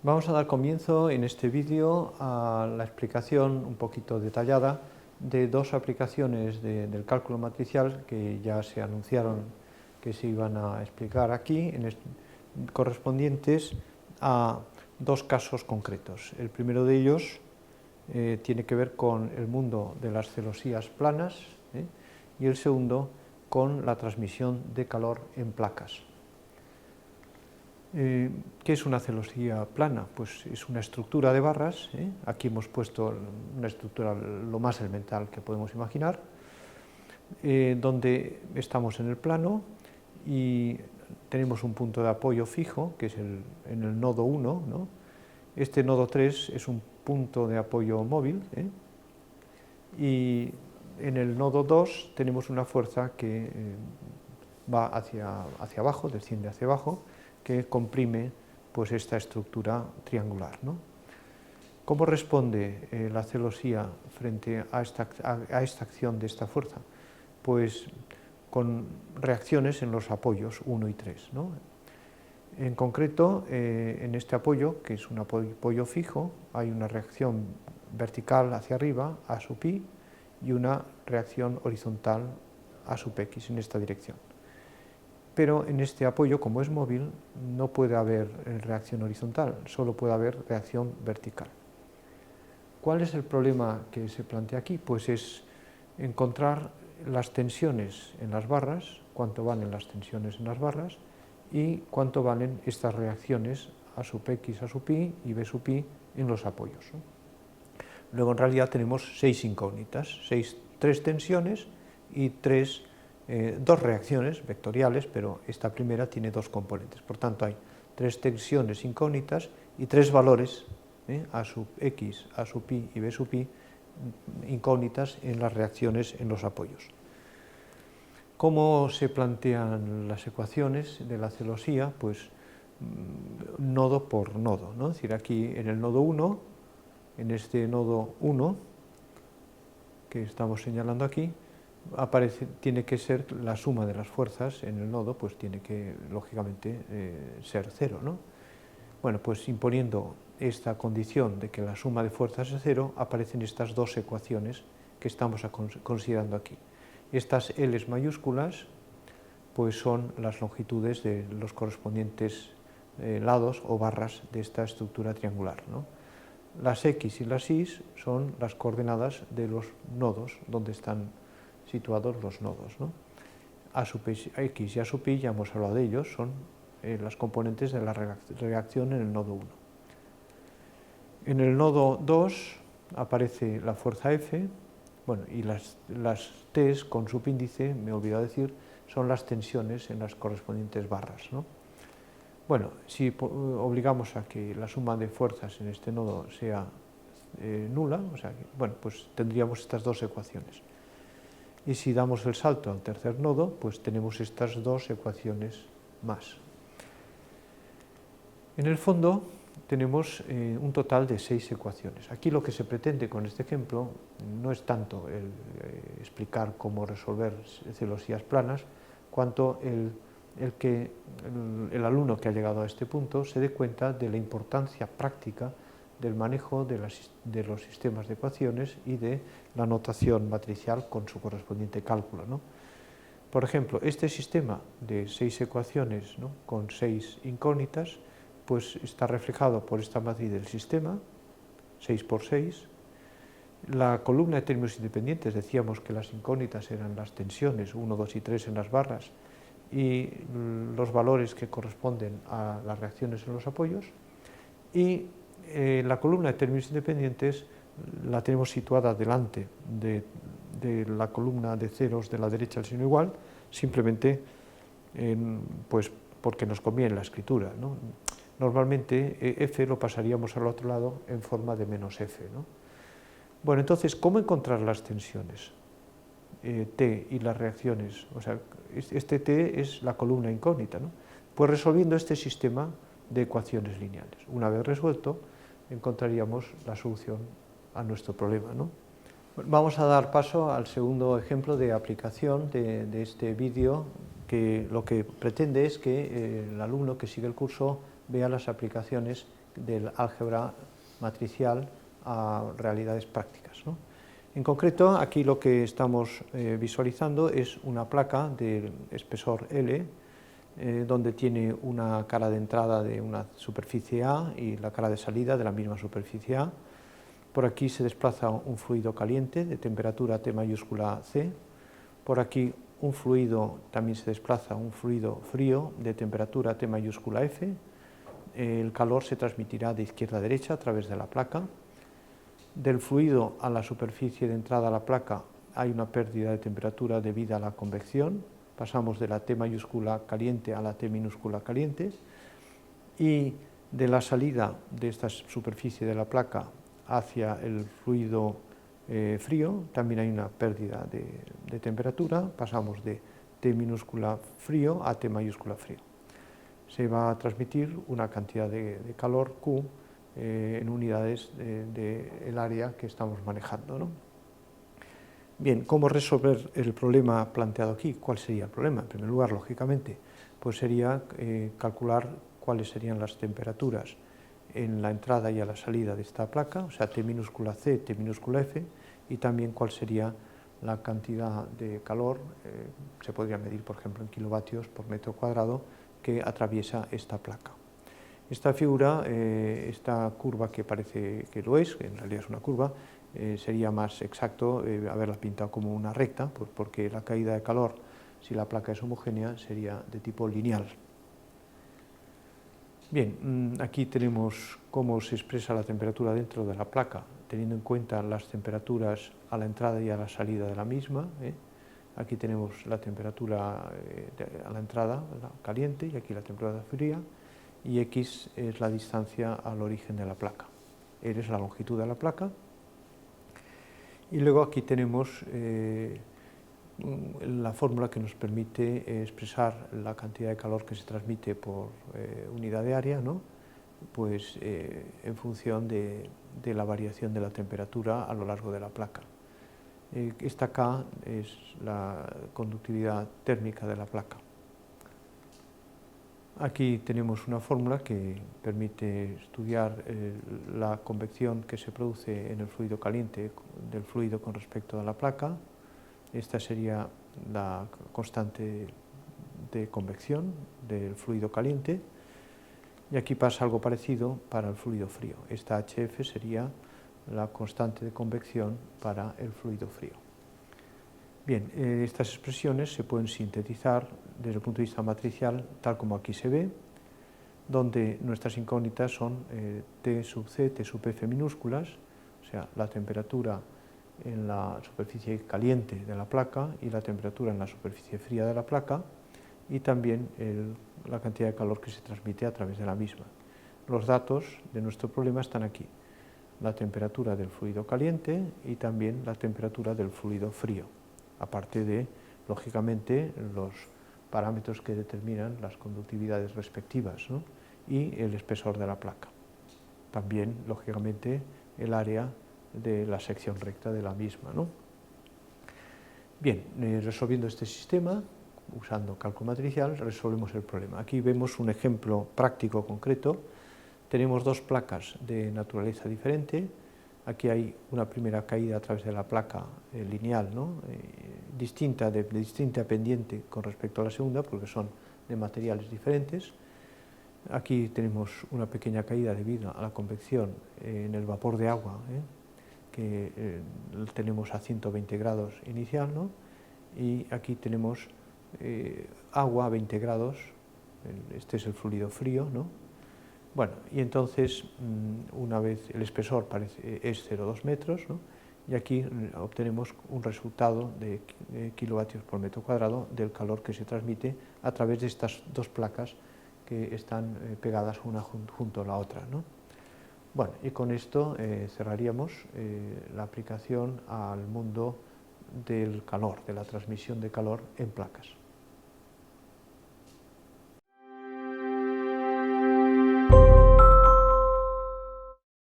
Vamos a dar comienzo en este vídeo a la explicación un poquito detallada de dos aplicaciones del cálculo matricial que ya se anunciaron que se iban a explicar aquí, correspondientes a dos casos concretos. El primero de ellos tiene que ver con el mundo de las celosías planas, y el segundo con la transmisión de calor en placas. ¿Qué es una celosía plana? Pues es una estructura de barras, aquí hemos puesto una estructura lo más elemental que podemos imaginar, donde estamos en el plano y tenemos un punto de apoyo fijo, que es en el nodo 1, ¿no? Este nodo 3 es un punto de apoyo móvil, y en el nodo 2 tenemos una fuerza que va hacia abajo, desciende hacia abajo, que comprime pues, esta estructura triangular, ¿no? ¿Cómo responde la celosía frente a esta acción de esta fuerza? Pues con reacciones en los apoyos 1 y 3, ¿no? En concreto, en este apoyo, que es un apoyo fijo, hay una reacción vertical hacia arriba, A sub i, y una reacción horizontal A sub x en esta dirección. Pero en este apoyo, como es móvil, no puede haber reacción horizontal, solo puede haber reacción vertical. ¿Cuál es el problema que se plantea aquí? Pues es encontrar las tensiones en las barras, cuánto valen las tensiones en las barras y cuánto valen estas reacciones A sub x, A sub i y B sub i en los apoyos, ¿no? Luego en realidad tenemos 6 incógnitas, 3 tensiones y dos reacciones vectoriales, pero esta primera tiene dos componentes. Por tanto, hay 3 tensiones incógnitas y 3 valores, A sub x, A sub i y B sub i, incógnitas en las reacciones en los apoyos. ¿Cómo se plantean las ecuaciones de la celosía? Pues nodo por nodo, ¿no? Es decir, aquí en el nodo 1, en este nodo 1, que estamos señalando aquí, tiene que ser la suma de las fuerzas en el nodo, pues tiene que, lógicamente, ser 0, ¿no? Bueno, pues imponiendo esta condición de que la suma de fuerzas es 0, aparecen estas dos ecuaciones que estamos considerando aquí. Estas L's mayúsculas, pues son las longitudes de los correspondientes lados o barras de esta estructura triangular, ¿no? Las X y las Y son las coordenadas de los nodos, donde están situados los nodos, ¿no? A sub X y A sub I, ya hemos hablado de ellos, son las componentes de la reacción en el nodo 1. En el nodo 2 aparece la fuerza F, bueno, y las T's con subíndice, me he olvidado decir, son las tensiones en las correspondientes barras, ¿no? Bueno, si obligamos a que la suma de fuerzas en este nodo sea nula, o sea, bueno, pues tendríamos estas dos ecuaciones. Y si damos el salto al tercer nodo, pues tenemos estas dos ecuaciones más. En el fondo tenemos un total de 6 ecuaciones. Aquí lo que se pretende con este ejemplo no es tanto el explicar cómo resolver celosías planas, cuanto que el alumno que ha llegado a este punto se dé cuenta de la importancia práctica del manejo de los sistemas de ecuaciones y de la notación matricial con su correspondiente cálculo, ¿no? Por ejemplo, este sistema de 6 ecuaciones, ¿no?, con 6 incógnitas, pues está reflejado por esta matriz del sistema, 6 por 6. La columna de términos independientes, decíamos que las incógnitas eran las tensiones 1, 2 y 3 en las barras y los valores que corresponden a las reacciones en los apoyos. Y la columna de términos independientes la tenemos situada delante de la columna de ceros de la derecha del signo igual, simplemente pues porque nos conviene la escritura, ¿no? Normalmente F lo pasaríamos al otro lado en forma de menos F, ¿no? Bueno, entonces, ¿cómo encontrar las tensiones T y las reacciones? O sea, este T es la columna incógnita, ¿no? Pues resolviendo este sistema de ecuaciones lineales. Una vez resuelto, encontraríamos la solución a nuestro problema, ¿no? Vamos a dar paso al segundo ejemplo de aplicación de este vídeo, que lo que pretende es que el alumno que sigue el curso vea las aplicaciones del álgebra matricial a realidades prácticas, ¿no? En concreto, aquí lo que estamos visualizando es una placa de espesor L, donde tiene una cara de entrada de una superficie A y la cara de salida de la misma superficie A. Por aquí se desplaza un fluido caliente de temperatura T mayúscula C. Por aquí un fluido, también se desplaza un fluido frío de temperatura T mayúscula F. El calor se transmitirá de izquierda a derecha a través de la placa. Del fluido a la superficie de entrada a la placa hay una pérdida de temperatura debida a la convección. Pasamos de la T mayúscula caliente a la T minúscula caliente. Y de la salida de esta superficie de la placa hacia el fluido frío también hay una pérdida de temperatura. Pasamos de T minúscula frío a T mayúscula frío. Se va a transmitir una cantidad de calor Q en unidades del área que estamos manejando, ¿no? Bien, ¿cómo resolver el problema planteado aquí? ¿Cuál sería el problema? En primer lugar, lógicamente, pues sería calcular cuáles serían las temperaturas en la entrada y a la salida de esta placa, o sea, T minúscula C, T minúscula F, y también cuál sería la cantidad de calor, se podría medir, por ejemplo, en kilovatios por metro cuadrado, que atraviesa esta placa. Esta figura, esta curva que parece que lo es, que en realidad es una curva, sería más exacto haberla pintado como una recta, pues porque la caída de calor, si la placa es homogénea, sería de tipo lineal. Bien, aquí tenemos cómo se expresa la temperatura dentro de la placa, teniendo en cuenta las temperaturas a la entrada y a la salida de la misma. Aquí tenemos la temperatura a la entrada, la caliente, y aquí la temperatura fría, y X es la distancia al origen de la placa. R es la longitud de la placa. Y luego aquí tenemos la fórmula que nos permite expresar la cantidad de calor que se transmite por unidad de área, ¿no? Pues en función de la variación de la temperatura a lo largo de la placa. Esta K es la conductividad térmica de la placa. Aquí tenemos una fórmula que permite estudiar la convección que se produce en el fluido caliente del fluido con respecto a la placa. Esta sería la constante de convección del fluido caliente. Y aquí pasa algo parecido para el fluido frío. Esta HF sería la constante de convección para el fluido frío. Bien, estas expresiones se pueden sintetizar desde el punto de vista matricial, tal como aquí se ve, donde nuestras incógnitas son T sub C, T sub F minúsculas, o sea, la temperatura en la superficie caliente de la placa y la temperatura en la superficie fría de la placa, y también la cantidad de calor que se transmite a través de la misma. Los datos de nuestro problema están aquí, la temperatura del fluido caliente y también la temperatura del fluido frío, aparte de, lógicamente, los parámetros que determinan las conductividades respectivas, ¿no? Y el espesor de la placa. También, lógicamente, el área de la sección recta de la misma, ¿no? Bien, resolviendo este sistema, usando cálculo matricial, resolvemos el problema. Aquí vemos un ejemplo práctico concreto. Tenemos dos placas de naturaleza diferente. Aquí hay una primera caída a través de la placa lineal, ¿no? Distinta, de distinta pendiente con respecto a la segunda, porque son de materiales diferentes. Aquí tenemos una pequeña caída debido a la convección en el vapor de agua, que tenemos a 120 grados inicial, ¿no? Y aquí tenemos agua a 20 grados, este es el fluido frío, ¿no? Bueno, y entonces, una vez el espesor es 0,2 metros, ¿no? Y aquí obtenemos un resultado de kilovatios por metro cuadrado del calor que se transmite a través de estas dos placas que están pegadas una junto a la otra, ¿no? Bueno, y con esto cerraríamos la aplicación al mundo del calor, de la transmisión de calor en placas.